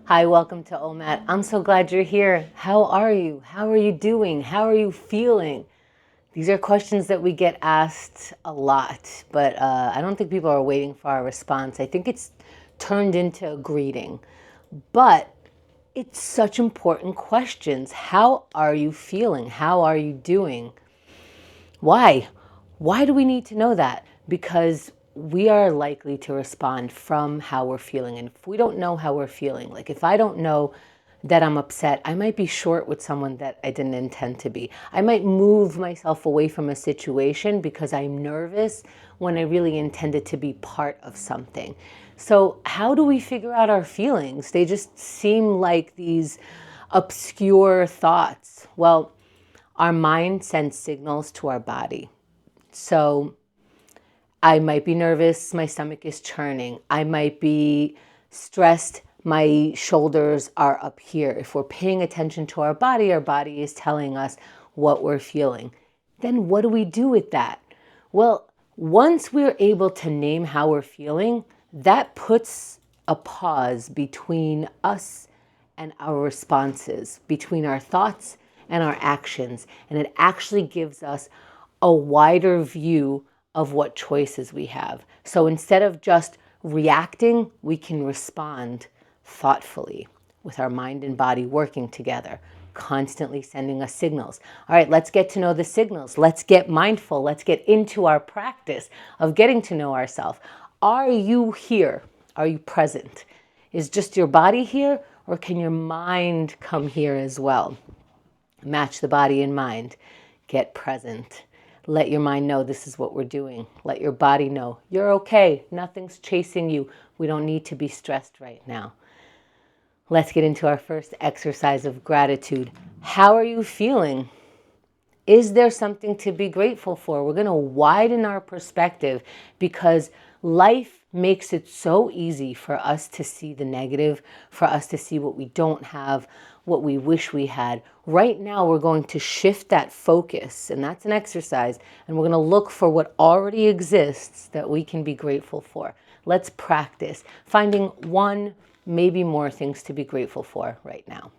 Hi, welcome to OMAT. I'm so glad you're here. How are you? How are you doing? How are you feeling? These are questions that we get asked a lot, but I don't think people are waiting for our response. I think it's turned into a greeting, but it's such important questions. How are you feeling? How are you doing? Why? Why do we need to know that? Because we are likely to respond from how we're feeling. And if we don't know how we're feeling, like if I don't know that I'm upset, I might be short with someone that I didn't intend to be. I might move myself away from a situation because I'm nervous when I really intended to be part of something. So, how do we figure out our feelings? They just seem like these obscure thoughts. Well, our mind sends signals to our body. So I might be nervous, my stomach is churning. I might be stressed, my shoulders are up here. If we're paying attention to our body is telling us what we're feeling. Then what do we do with that? Well, once we're able to name how we're feeling, that puts a pause between us and our responses, between our thoughts and our actions. And it actually gives us a wider view of what choices we have. So instead of just reacting, we can respond thoughtfully with our mind and body working together, constantly sending us signals. All right, let's get to know the signals. Let's get mindful. Let's get into our practice of getting to know ourselves. Are you here? Are you present? Is just your body here, or can your mind come here as well? Match the body and mind. Get present. Let your mind know this is what we're doing. Let your body know you're okay. Nothing's chasing you. We don't need to be stressed right now. Let's get into our first exercise of gratitude. How are you feeling? Is there something to be grateful for? We're going to widen our perspective because life makes it so easy for us to see the negative, for us to see what we don't have, what we wish we had. Right now, we're going to shift that focus, and that's an exercise, and we're going to look for what already exists that we can be grateful for. Let's practice finding one, maybe more things to be grateful for right now.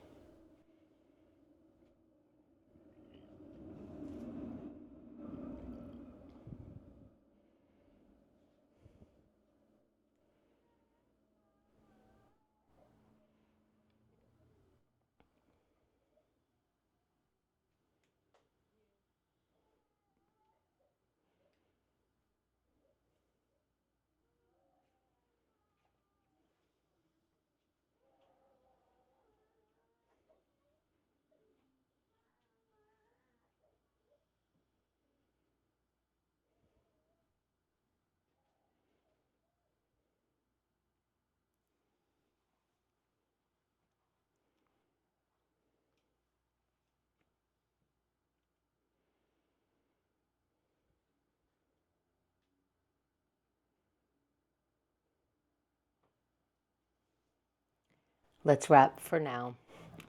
Let's wrap for now.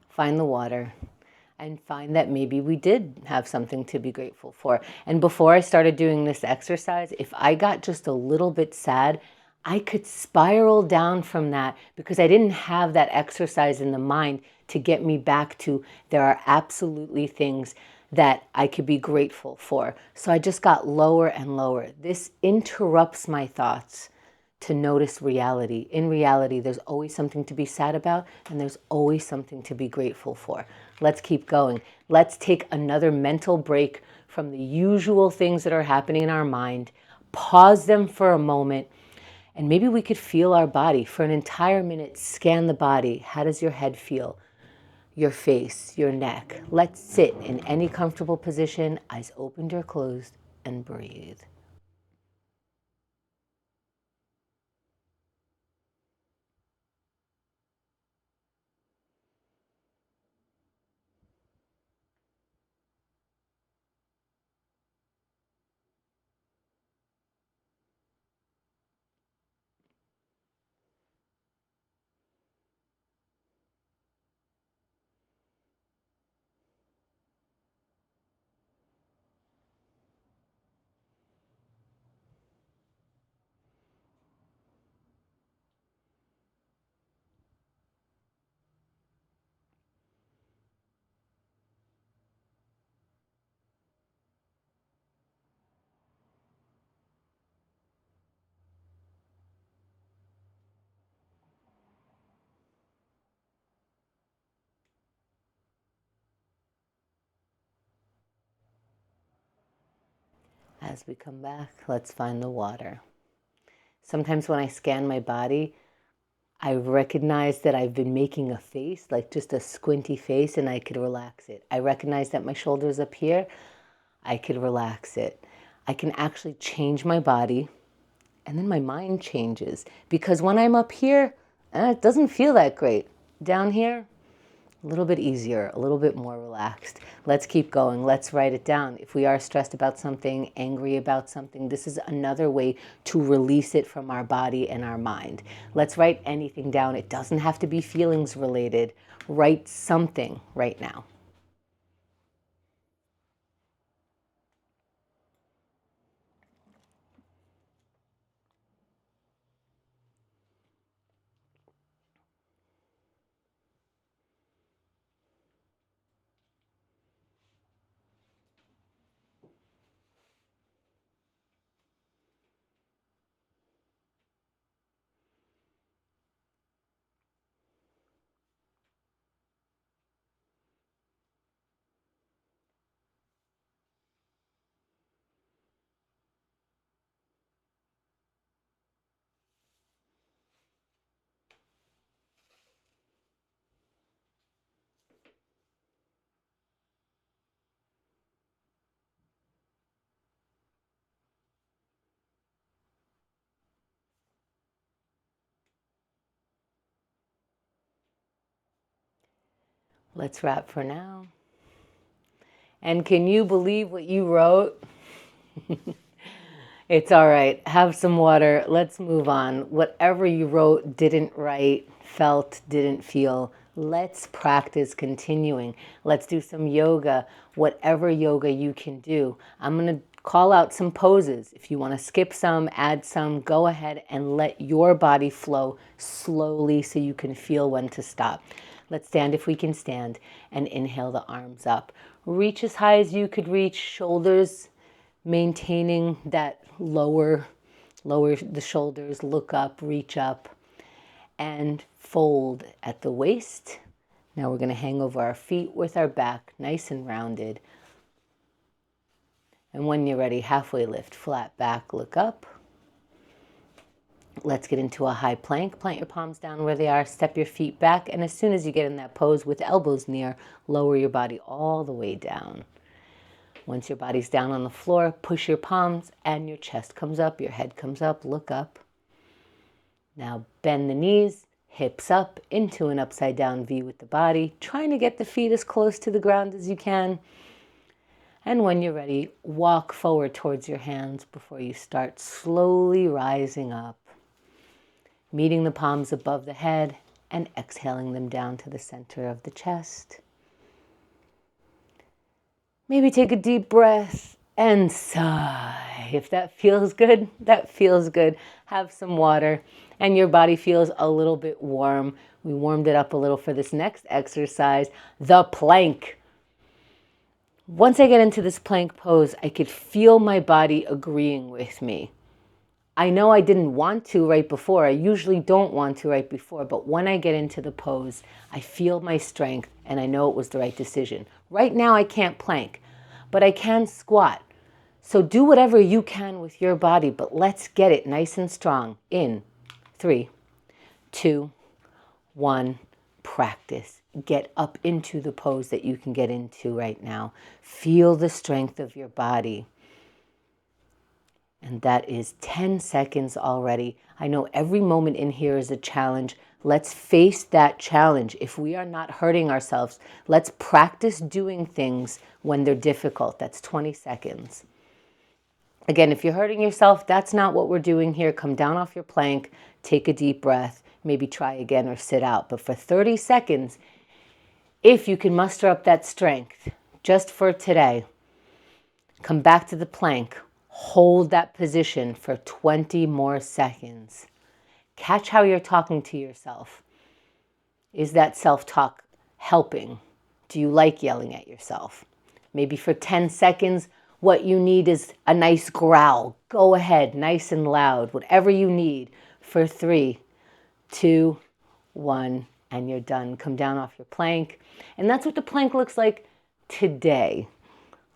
Find the water and find that maybe we did have something to be grateful for. And before I started doing this exercise, if I got just a little bit sad, I could spiral down from that because I didn't have that exercise in the mind to get me back to there are absolutely things that I could be grateful for. So I just got lower and lower. This interrupts my thoughts to notice reality. In reality, there's always something to be sad about, and there's always something to be grateful for. Let's keep going. Let's take another mental break from the usual things that are happening in our mind, pause them for a moment, and maybe we could feel our body for an entire minute. Scan the body. How does your head feel? Your face, your neck. Let's sit in any comfortable position, eyes opened or closed, and breathe. As we come back, let's find the water. Sometimes when I scan my body, I recognize that I've been making a face, like just a squinty face, and I could relax it. I recognize that my shoulder's up here. I could relax it. I can actually change my body, and then my mind changes. Because when I'm up here, it doesn't feel that great. Down here, a little bit easier, a little bit more relaxed. Let's keep going. Let's write it down. If we are stressed about something, angry about something, this is another way to release it from our body and our mind. Let's write anything down. It doesn't have to be feelings related. Write something right now. Let's wrap for now. And can you believe what you wrote? It's all right. Have some water. Let's move on. Whatever you wrote, didn't write, felt, didn't feel, let's practice continuing. Let's do some yoga, whatever yoga you can do. I'm going to call out some poses. If you want to skip some, add some, go ahead and let your body flow slowly so you can feel when to stop. Let's stand if we can stand and inhale the arms up. Reach as high as you could reach, shoulders maintaining that lower the shoulders, look up, reach up, and fold at the waist. Now we're going to hang over our feet with our back nice and rounded. And when you're ready, halfway lift, flat back, look up. Let's get into a high plank. Plant your palms down where they are, step your feet back, and as soon as you get in that pose with elbows near, lower your body all the way down. Once your body's down on the floor, push your palms and your chest comes up, your head comes up, look up. Now bend the knees, hips up into an upside down V with the body, trying to get the feet as close to the ground as you can. And when you're ready, walk forward towards your hands before you start slowly rising up, meeting the palms above the head and exhaling them down to the center of the chest. Maybe take a deep breath and sigh. If that feels good, that feels good. Have some water and your body feels a little bit warm. We warmed it up a little for this next exercise, the plank. Once I get into this plank pose, I could feel my body agreeing with me. I know I didn't want to right before. I usually don't want to right before, but when I get into the pose, I feel my strength and I know it was the right decision. Right now I can't plank, but I can squat. So do whatever you can with your body, but let's get it nice and strong. In 3, 2, 1, practice. Get up into the pose that you can get into right now. Feel the strength of your body. And that is 10 seconds already. I know every moment in here is a challenge. Let's face that challenge. If we are not hurting ourselves, let's practice doing things when they're difficult. That's 20 seconds. Again, if you're hurting yourself, that's not what we're doing here. Come down off your plank, take a deep breath, maybe try again or sit out. But for 30 seconds, if you can muster up that strength, just for today, come back to the plank. Hold that position for 20 more seconds. Catch how you're talking to yourself. Is that self-talk helping? Do you like yelling at yourself? Maybe for 10 seconds, what you need is a nice growl. Go ahead, nice and loud, whatever you need. For 3, 2, 1, and you're done. Come down off your plank. And that's what the plank looks like today.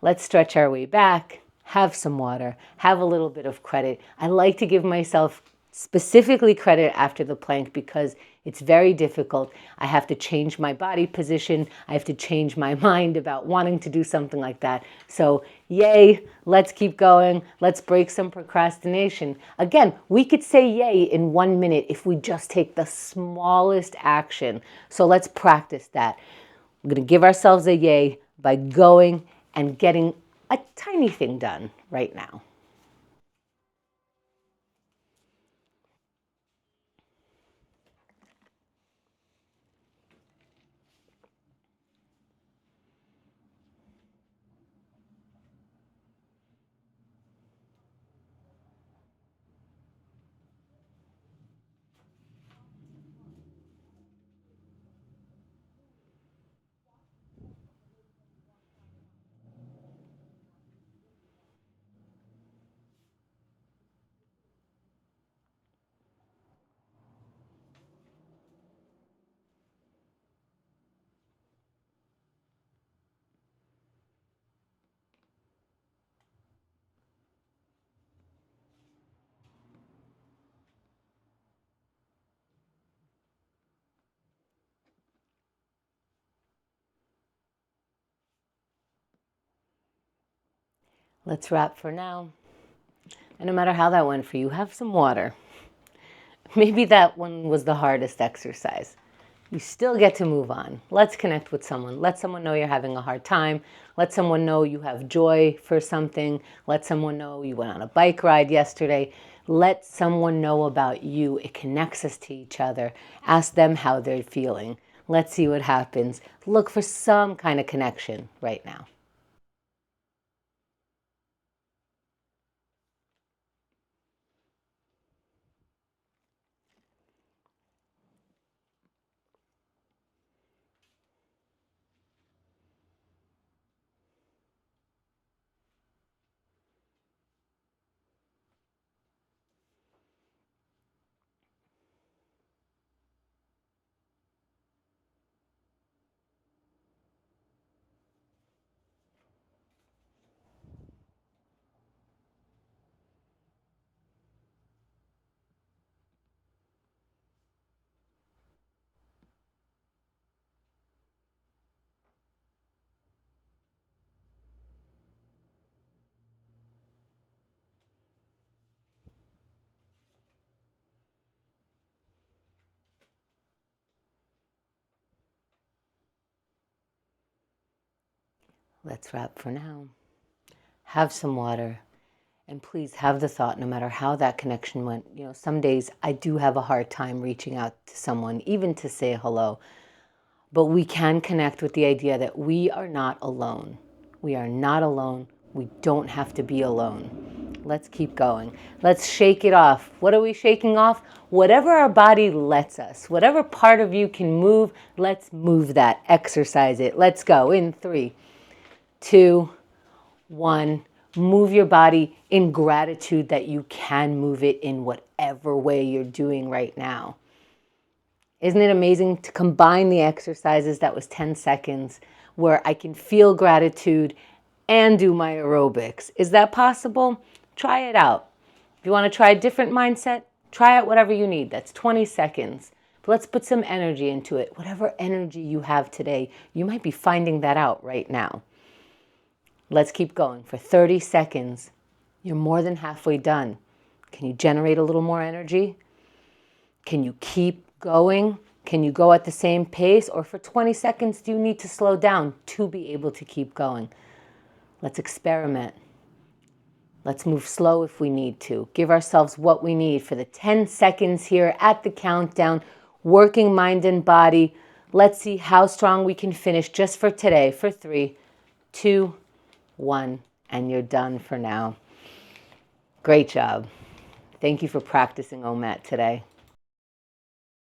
Let's stretch our way back have some water, have a little bit of credit. I like to give myself specifically credit after the plank because it's very difficult. I have to change my body position. I have to change my mind about wanting to do something like that. So yay, let's keep going. Let's break some procrastination. Again, we could say yay in 1 minute if we just take the smallest action. So let's practice that. We're going to give ourselves a yay by going and getting a tiny thing done right now. Let's wrap for now. And no matter how that went for you, have some water. Maybe that one was the hardest exercise. You still get to move on. Let's connect with someone. Let someone know you're having a hard time. Let someone know you have joy for something. Let someone know you went on a bike ride yesterday. Let someone know about you. It connects us to each other. Ask them how they're feeling. Let's see what happens. Look for some kind of connection right now. Let's wrap for now. Have some water. And please have the thought, no matter how that connection went, some days I do have a hard time reaching out to someone, even to say hello. But we can connect with the idea that we are not alone. We are not alone. We don't have to be alone. Let's keep going. Let's shake it off. What are we shaking off? Whatever our body lets us. Whatever part of you can move, let's move that. Exercise it. Let's go in 3, 2, 1. Move your body in gratitude that you can move it in whatever way you're doing right now. Isn't it amazing to combine the exercises? That was 10 seconds where I can feel gratitude and do my aerobics. Is that possible? Try it out. If you want to try a different mindset, try out whatever you need. That's 20 seconds. But let's put some energy into it. Whatever energy you have today, you might be finding that out right now. Let's keep going for 30 seconds. You're more than halfway done. Can you generate a little more energy? Can you keep going? Can you go at the same pace? Or for 20 seconds, do you need to slow down to be able to keep going? Let's experiment. Let's move slow if we need to. Give ourselves what we need for the 10 seconds here at the countdown, working mind and body. Let's see how strong we can finish just for today. For 3, 2, 1, and you're done for now. Great job. Thank you for practicing OMAT today.